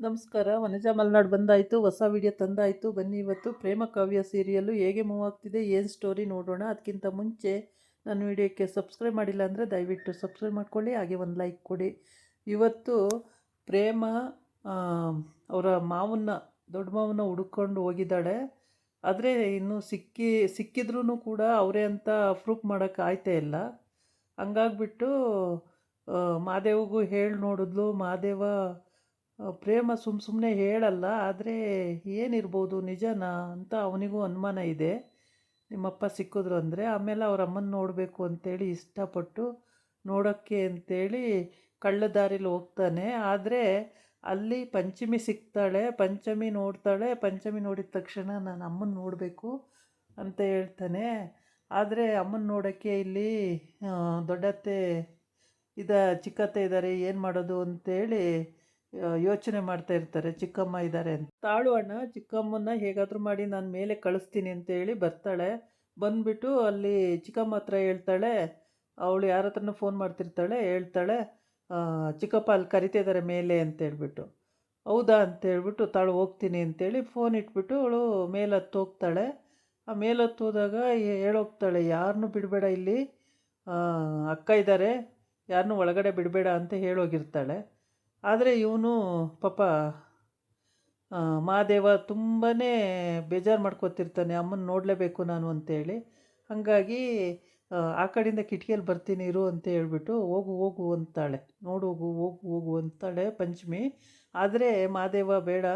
ನಮಸ್ಕಾರ. ವನಜಾ ಮಲ್ನಾಡ್ ಬಂದಾಯಿತು, ಹೊಸ ವಿಡಿಯೋ ತಂದಾಯಿತು. ಬನ್ನಿ ಇವತ್ತು ಪ್ರೇಮ ಕಾವ್ಯ ಸೀರಿಯಲ್ಲು ಹೇಗೆ ಮೂವ್ ಆಗ್ತಿದೆ, ಏನು ಸ್ಟೋರಿ ನೋಡೋಣ. ಅದಕ್ಕಿಂತ ಮುಂಚೆ ನನ್ನ ವಿಡಿಯೋಕ್ಕೆ ಸಬ್ಸ್ಕ್ರೈಬ್ ಮಾಡಿಲ್ಲ ಅಂದರೆ ದಯವಿಟ್ಟು ಸಬ್ಸ್ಕ್ರೈಬ್ ಮಾಡ್ಕೊಳ್ಳಿ, ಹಾಗೆ ಒಂದು ಲೈಕ್ ಕೊಡಿ. ಇವತ್ತು ಪ್ರೇಮ ಅವರ ದೊಡ್ಡ ಮಾವನ್ನ ಹುಡುಕೊಂಡು ಹೋಗಿದ್ದಾಳೆ. ಆದರೆ ಇನ್ನೂ ಸಿಕ್ಕಿದ್ರೂ ಕೂಡ ಅವರೇ ಅಂತ ಪ್ರೂಫ್ ಮಾಡೋಕ್ಕೆ ಆಯ್ತೇ ಇಲ್ಲ. ಹಂಗಾಗ್ಬಿಟ್ಟು ಮಹಾದೇವ್ಗೂ ಹೇಳಿ ನೋಡಿದ್ಲು. ಮಹಾದೇವ ಪ್ರೇಮ ಸುಮ್ಮನೆ ಹೇಳಲ್ಲ, ಆದರೆ ಏನಿರ್ಬೋದು ನಿಜನಾ ಅಂತ ಅವನಿಗೂ ಅನುಮಾನ ಇದೆ. ನಿಮ್ಮಪ್ಪ ಸಿಕ್ಕಿದ್ರು ಅಂದರೆ ಆಮೇಲೆ ಅವ್ರ ಅಮ್ಮನ ನೋಡಬೇಕು ಅಂತೇಳಿ ಇಷ್ಟಪಟ್ಟು ನೋಡೋಕ್ಕೆ ಅಂತೇಳಿ ಕಳ್ಳ ದಾರಿಲಿ ಹೋಗ್ತಾನೆ. ಆದರೆ ಅಲ್ಲಿ ಪಂಚಮಿ ಸಿಗ್ತಾಳೆ. ಪಂಚಮಿ ನೋಡ್ತಾಳೆ. ಪಂಚಮಿ ನೋಡಿದ ತಕ್ಷಣ ನಾನು ಅಮ್ಮನ ನೋಡಬೇಕು ಅಂತ ಹೇಳ್ತಾನೆ. ಆದರೆ ಅಮ್ಮನ ನೋಡೋಕ್ಕೆ ಇಲ್ಲಿ ದೊಡ್ಡತ್ತೆ ಚಿಕ್ಕತ್ತೆ ಇದ್ದಾರೆ, ಏನು ಮಾಡೋದು ಅಂತೇಳಿ ಯೋಚನೆ ಮಾಡ್ತಾ ಇರ್ತಾರೆ. ಚಿಕ್ಕಮ್ಮ ಇದ್ದಾರೆ ಅಂತ. ತಾಳು ಅಣ್ಣ ಚಿಕ್ಕಮ್ಮನ ಹೇಗಾದರೂ ಮಾಡಿ ನಾನು ಮೇಲೆ ಕಳಿಸ್ತೀನಿ ಅಂತೇಳಿ ಬರ್ತಾಳೆ. ಬಂದುಬಿಟ್ಟು ಅಲ್ಲಿ ಚಿಕ್ಕಮ್ಮ ಹತ್ರ ಹೇಳ್ತಾಳೆ. ಅವಳು ಯಾರ ಹತ್ರನೂ ಫೋನ್ ಮಾಡ್ತಿರ್ತಾಳೆ. ಹೇಳ್ತಾಳೆ, ಚಿಕ್ಕಪ್ಪ ಅಲ್ಲಿ ಕರಿತಿದ್ದಾರೆ ಮೇಲೆ ಅಂತೇಳ್ಬಿಟ್ಟು. ಹೌದಾ ಅಂತೇಳ್ಬಿಟ್ಟು ತಾಳು ಹೋಗ್ತೀನಿ ಅಂತೇಳಿ ಫೋನ್ ಇಟ್ಬಿಟ್ಟು ಅವಳು ಮೇಲತ್ತು ಹೋಗ್ತಾಳೆ. ಆ ಮೇಲತ್ತು ಹೋದಾಗ ಹೇಳೋಗ್ತಾಳೆ, ಯಾರನ್ನೂ ಬಿಡಬೇಡ, ಇಲ್ಲಿ ಅಕ್ಕ ಇದ್ದಾರೆ, ಯಾರನ್ನೂ ಒಳಗಡೆ ಬಿಡಬೇಡ ಅಂತ ಹೇಳೋಗಿರ್ತಾಳೆ. ಆದರೆ ಇವನು ಪಾಪ ಮಹಾದೇವ ತುಂಬಾ ಬೇಜಾರು ಮಾಡ್ಕೊತಿರ್ತಾನೆ, ಅಮ್ಮನ ನೋಡಲೇಬೇಕು ನಾನು ಅಂತೇಳಿ. ಹಾಗಾಗಿ ಆ ಕಡೆಯಿಂದ ಕಿಟಕಿಯಲ್ಲಿ ಬರ್ತೀನಿ ಇರು ಅಂತ ಹೇಳ್ಬಿಟ್ಟು ಹೋಗು ಹೋಗು ಅಂತಾಳೆ. ನೋಡೋಗು ಹೋಗು ಹೋಗು ಅಂತಾಳೆ ಪಂಚಮಿ. ಆದರೆ ಮಹಾದೇವ ಬೇಡ,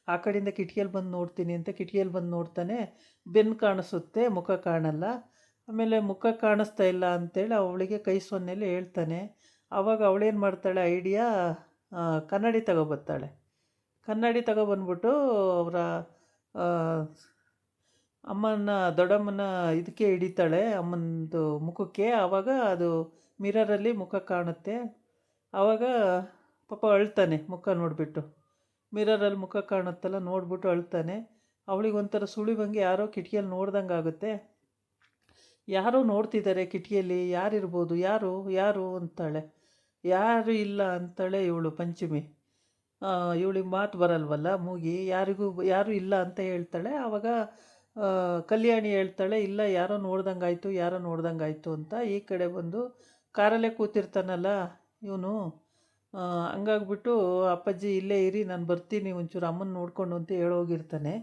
ಆ ಕಡೆಯಿಂದ ಕಿಟಕಿಯಲ್ಲಿ ಬಂದು ನೋಡ್ತೀನಿ ಅಂತ ಕಿಟಕಿಯಲ್ಲಿ ಬಂದು ನೋಡ್ತಾನೆ. ಬೆನ್ನು ಕಾಣಿಸುತ್ತೆ, ಮುಖ ಕಾಣಲ್ಲ. ಆಮೇಲೆ ಮುಖ ಕಾಣಿಸ್ತಾ ಇಲ್ಲ ಅಂತೇಳಿ ಅವಳಿಗೆ ಕೈ ಸೊನ್ನೆಯಲ್ಲಿ ಹೇಳ್ತಾನೆ. ಆವಾಗ ಅವಳೇನು ಮಾಡ್ತಾಳೆ, ಐಡಿಯಾ ಕನ್ನಡಿ ತಗೊಬರ್ತಾಳೆ. ಕನ್ನಡಿ ತಗೊಬಂದ್ಬಿಟ್ಟು ಅವರ ದೊಡ್ಡಮ್ಮನ ಇದಕ್ಕೆ ಹಿಡಿತಾಳೆ, ಅಮ್ಮನದು ಮುಖಕ್ಕೆ. ಆವಾಗ ಅದು ಮಿರರಲ್ಲಿ ಮುಖ ಕಾಣುತ್ತೆ. ಆವಾಗ ಪಾಪ ಅಳ್ತಾನೆ, ಮುಖ ನೋಡಿಬಿಟ್ಟು. ಮಿರರಲ್ಲಿ ಮುಖ ಕಾಣುತ್ತಲ್ಲ, ನೋಡ್ಬಿಟ್ಟು ಅಳ್ತಾನೆ. ಅವಳಿಗೆ ಒಂಥರ ಸುಳಿವಂಗೆ ಯಾರೋ ಕಿಟಕಿಯಲ್ಲಿ ನೋಡ್ದಂಗೆ ಆಗುತ್ತೆ. ಯಾರೋ ನೋಡ್ತಿದ್ದಾರೆ ಕಿಟಕಿಯಲ್ಲಿ, ಯಾರಿರ್ಬೋದು, ಯಾರು ಯಾರು ಅಂತಾಳೆ. ಯಾರು ಇಲ್ಲ ಅಂತಾಳೆ ಇವಳು ಪಂಚಮಿ. ಇವಳಿಗೆ ಮಾತು ಬರಲ್ವಲ್ಲ, ಮೂಗಿ. ಯಾರು ಇಲ್ಲ ಅಂತ ಹೇಳ್ತಾಳೆ. ಆವಾಗ ಕಲ್ಯಾಣಿ ಹೇಳ್ತಾಳೆ, ಇಲ್ಲ ಯಾರೋ ನೋಡ್ದಂಗಾಯ್ತು, ಯಾರೋ ನೋಡ್ದಂಗಾಯ್ತು ಅಂತ. ಈ ಕಡೆ ಬಂದು ಕಾರಲ್ಲೇ ಕೂತಿರ್ತಾನಲ್ಲ ಇವನು. ಹಂಗಾಗ್ಬಿಟ್ಟು ಅಪ್ಪಾಜಿ ಇಲ್ಲೇ ಇರಿ, ನಾನು ಬರ್ತೀನಿ ಒಂಚೂರು ಅಮ್ಮನ ನೋಡ್ಕೊಂಡು ಅಂತ ಹೇಳೋಗಿರ್ತಾನೆ.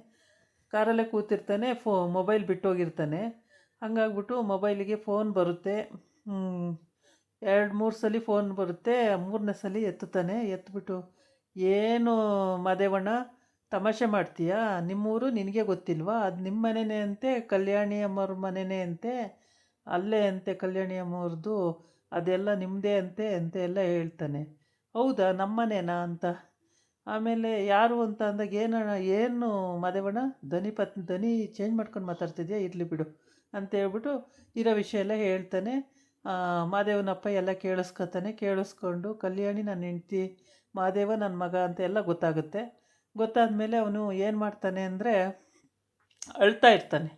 ಕಾರಲ್ಲೇ ಕೂತಿರ್ತಾನೆ, ಮೊಬೈಲ್ ಬಿಟ್ಟೋಗಿರ್ತಾನೆ. ಹಂಗಾಗ್ಬಿಟ್ಟು ಮೊಬೈಲಿಗೆ ಫೋನ್ ಬರುತ್ತೆ. 2-3 ಸಲ ಫೋನ್ ಬರುತ್ತೆ. 3ನೇ ಸಲ ಎತ್ತುತ್ತಾನೆ. ಎತ್ಬಿಟ್ಟು, ಏನು ಮಾದೇವಣ್ಣ ತಮಾಷೆ ಮಾಡ್ತೀಯಾ? ನಿಮ್ಮೂರು ನಿನಗೆ ಗೊತ್ತಿಲ್ವಾ? ಅದು ನಿಮ್ಮ ಮನೆಯೇ ಅಂತೆ, ಕಲ್ಯಾಣಿ ಅಮ್ಮವ್ರ ಮನೆಯೇ ಅಂತೆ, ಅಲ್ಲೇ ಅಂತೆ ಕಲ್ಯಾಣಿ ಅಮ್ಮವ್ರದ್ದು, ಅದೆಲ್ಲ ನಿಮ್ಮದೇ ಅಂತೆ ಅಂತ ಎಲ್ಲ ಹೇಳ್ತಾನೆ. ಹೌದಾ, ನಮ್ಮ ಮನೇನಾ ಅಂತ. ಆಮೇಲೆ ಯಾರು ಅಂತ ಅಂದಾಗ, ಏನು ಮಾದೇವಣ್ಣ ಧ್ವನಿ ಚೇಂಜ್ ಮಾಡ್ಕೊಂಡು ಮಾತಾಡ್ತಿದ್ಯಾ, ಇರಲಿ ಬಿಡು ಅಂತ ಹೇಳ್ಬಿಟ್ಟು ಇರೋ ವಿಷಯ ಎಲ್ಲ ಹೇಳ್ತಾನೆ. ಮಹಾದೇವನಪ್ಪ ಎಲ್ಲ ಕೇಳಿಸ್ಕೊತಾನೆ. ಕೇಳಿಸ್ಕೊಂಡು ಕಲ್ಯಾಣಿ ನನ್ನ ಹೆಂಡ್ತಿ, ಮಹಾದೇವ ನನ್ನ ಮಗ ಅಂತ ಎಲ್ಲ ಗೊತ್ತಾಗುತ್ತೆ. ಗೊತ್ತಾದಮೇಲೆ ಅವನು ಏನು ಮಾಡ್ತಾನೆ ಅಂದರೆ ಅಳ್ತಾ ಇರ್ತಾನೆ,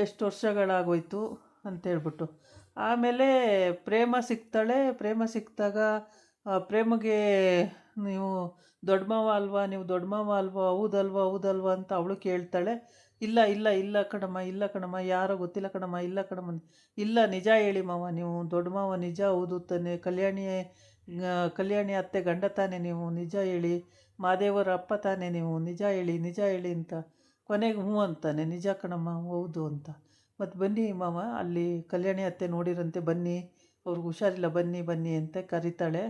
ಎಷ್ಟು ವರ್ಷಗಳಾಗೋಯ್ತು ಅಂತೇಳ್ಬಿಟ್ಟು. ಆಮೇಲೆ ಪ್ರೇಮ ಸಿಗ್ತಾಳೆ. ಪ್ರೇಮ ಸಿಕ್ಕಿದಾಗ ಪ್ರೇಮಗೆ, ನೀವು ದೊಡ್ಡ ಮಾವ ಅಲ್ವಾ, ನೀವು ದೊಡ್ಡ ಮಾವ ಅಲ್ವಾ, ಹೌದಲ್ವಾ ಹೌದಲ್ವಾ ಅಂತ ಅವಳು ಕೇಳ್ತಾಳೆ. ಇಲ್ಲ ಇಲ್ಲ ಇಲ್ಲ ಕಣಮ್ಮ, ಇಲ್ಲ ಕಣಮ್ಮ, ಯಾರೋ ಗೊತ್ತಿಲ್ಲ ಕಣಮ್ಮ, ಇಲ್ಲ ಕಣಮ್ಮ, ಇಲ್ಲ ನಿಜ ಹೇಳಿ ಮಾವ, ನೀವು ದೊಡ್ಡ ಮಾವ ನಿಜ ಹೌದು ತಾನೆ, ಕಲ್ಯಾಣಿ ಅತ್ತೆ ಗಂಡ ತಾನೆ ನೀವು, ನಿಜ ಹೇಳಿ, ಮಾದೇವರ ಅಪ್ಪ ತಾನೆ ನೀವು, ನಿಜ ಹೇಳಿ ನಿಜ ಹೇಳಿ ಅಂತ. ಕೊನೆಗೆ ಹ್ಞೂ ಅಂತಾನೆ, ನಿಜ ಕಣಮ್ಮ ಹೌದು ಅಂತ. ಮತ್ತು ಬನ್ನಿ ಮಾವ, ಅಲ್ಲಿ ಕಲ್ಯಾಣಿ ಅತ್ತೆ ನೋಡಿರಂತೆ, ಬನ್ನಿ, ಅವ್ರಿಗೆ ಹುಷಾರಿಲ್ಲ, ಬನ್ನಿ ಬನ್ನಿ ಅಂತ ಕರೀತಾಳೆ.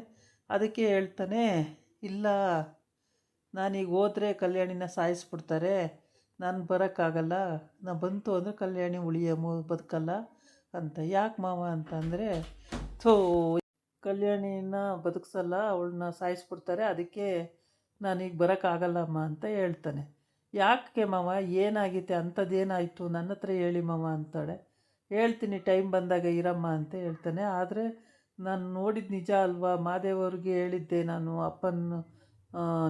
ಅದಕ್ಕೆ ಹೇಳ್ತಾನೆ, ಇಲ್ಲ ನಾನೀಗ ಹೋದರೆ ಕಲ್ಯಾಣಿನ ಸಾಯಿಸ್ಬಿಡ್ತಾರೆ, ನಾನು ಬರೋಕ್ಕಾಗಲ್ಲ, ನಾನು ಬಂತು ಅಂದರೆ ಕಲ್ಯಾಣಿ ಬದುಕಲ್ಲ ಅಂತ. ಯಾಕೆ ಮಾವ ಅಂತ ಅಂದರೆ, ಕಲ್ಯಾಣಿನ ಬದುಕಿಸಲ್ಲ, ಅವಳನ್ನ ಸಾಯಿಸ್ಬಿಡ್ತಾರೆ, ಅದಕ್ಕೆ ನಾನೀಗ ಬರೋಕ್ಕಾಗಲ್ಲಮ್ಮ ಅಂತ ಹೇಳ್ತಾನೆ. ಯಾಕೆ ಮಾವ, ಏನಾಗಿದೆ, ಅಂಥದ್ದೇನಾಯಿತು ನನ್ನ ಹತ್ರ ಹೇಳಿ ಮಾವ ಅಂತಾಳೆ. ಹೇಳ್ತೀನಿ ಟೈಮ್ ಬಂದಾಗ ಇರಮ್ಮ ಅಂತ ಹೇಳ್ತಾನೆ. ಆದರೆ ನಾನು ನೋಡಿದ ನಿಜ ಅಲ್ವಾ, ಮಹಾದೇವ್ರಿಗೆ ಹೇಳಿದ್ದೆ ನಾನು,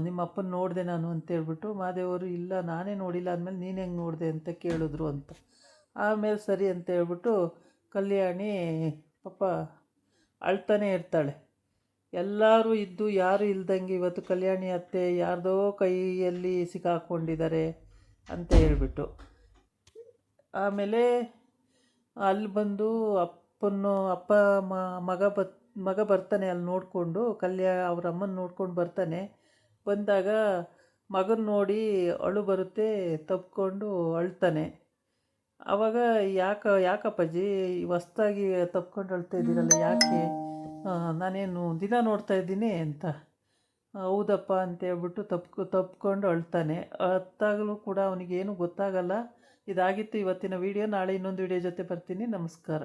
ನಿಮ್ಮ ಅಪ್ಪನ ನೋಡಿದೆ ನಾನು ಅಂತೇಳ್ಬಿಟ್ಟು. ಮಹಾದೇವರು, ಇಲ್ಲ ನಾನೇ ನೋಡಿಲ್ಲ ಅಂದಮೇಲೆ ನೀನು ಹೆಂಗೆ ನೋಡಿದೆ ಅಂತ ಕೇಳಿದ್ರು ಅಂತ. ಆಮೇಲೆ ಸರಿ ಅಂತೇಳ್ಬಿಟ್ಟು ಕಲ್ಯಾಣಿ ಪಾಪ ಅಳ್ತಾನೆ ಇರ್ತಾಳೆ. ಎಲ್ಲರೂ ಇದ್ದು ಯಾರು ಇಲ್ದಂಗೆ ಇವತ್ತು ಕಲ್ಯಾಣಿ ಅತ್ತೆ ಯಾರ್ದೋ ಕೈಯಲ್ಲಿ ಸಿಕ್ಕಾಕೊಂಡಿದ್ದಾರೆ ಅಂತ ಹೇಳ್ಬಿಟ್ಟು ಆಮೇಲೆ ಅಲ್ಲಿ ಬಂದು ಅಪ್ಪ ಮಗ ಬರ್ತಾನೆ ಅಲ್ಲಿ ನೋಡಿಕೊಂಡು ಅವ್ರ ಅಮ್ಮನ ನೋಡ್ಕೊಂಡು ಬರ್ತಾನೆ. ಬಂದಾಗ ಮಗನ ನೋಡಿ ಅಳು ಬರುತ್ತೆ, ತಬ್ಕೊಂಡು ಅಳ್ತಾನೆ. ಆವಾಗ ಯಾಕಪ್ಪಾಜಿ ಹೊಸ್ದಾಗಿ ತಬ್ಕೊಂಡು ಅಳ್ತಾ ಇದ್ದೀರಲ್ಲ, ಯಾಕೆ? ನಾನೇನು ದಿನ ನೋಡ್ತಾ ಇದ್ದೀನಿ ಅಂತ. ಹೌದಪ್ಪ ಅಂತೇಳ್ಬಿಟ್ಟು ತಬ್ಕೊಂಡು ಅಳ್ತಾನೆ. ಅತ್ತಾಗಲೂ ಕೂಡ ಅವನಿಗೇನು ಗೊತ್ತಾಗಲ್ಲ. ಇದಾಗಿತ್ತು ಇವತ್ತಿನ ವಿಡಿಯೋ. ನಾಳೆ ಇನ್ನೊಂದು ವಿಡಿಯೋ ಜೊತೆ ಬರ್ತೀನಿ. ನಮಸ್ಕಾರ.